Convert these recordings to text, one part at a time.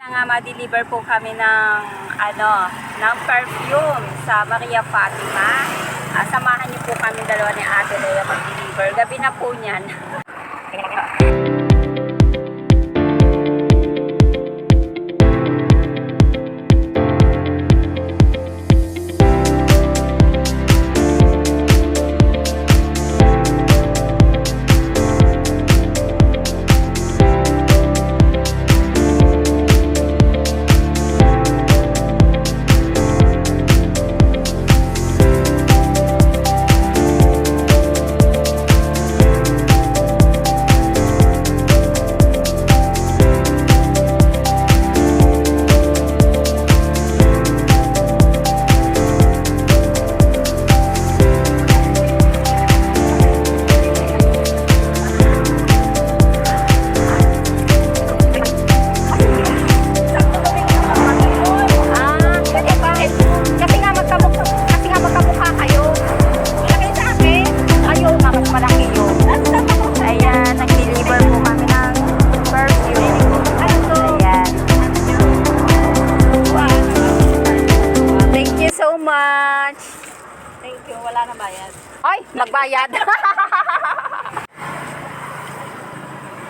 Nga ma-deliver po kami ng ng perfume sa Maria Fatima. Samahan niyo po kami dalawa ni Ate Lea mag-deliver. Gabi na po niyan. Thank you. Wala na bayad. Ay, magbayad.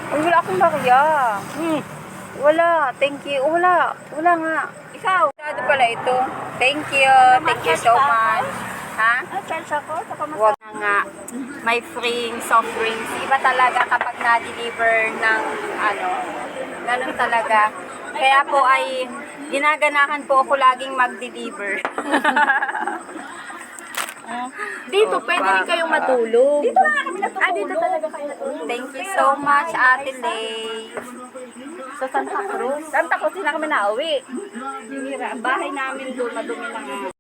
Ay, wala akong barya. Wala. Thank you. Wala. Wala nga. Ikaw? Ano pala ito? Thank you. Thank you so much. Ha? Charge ako? Huwag na nga. May free soft drinks. Iba talaga kapag na-deliver ng ganun talaga. Kaya po ay ginaganahan po ako laging mag-deliver. Dito, pwede rin kayong matulog. Dito na kami natutulog. Dito talaga kayo natulog. Thank you so much, Ate Lay. Sa Santa Cruz. Santa Cruz, hindi na kami nauwi. Bahay namin doon, madumi na nga.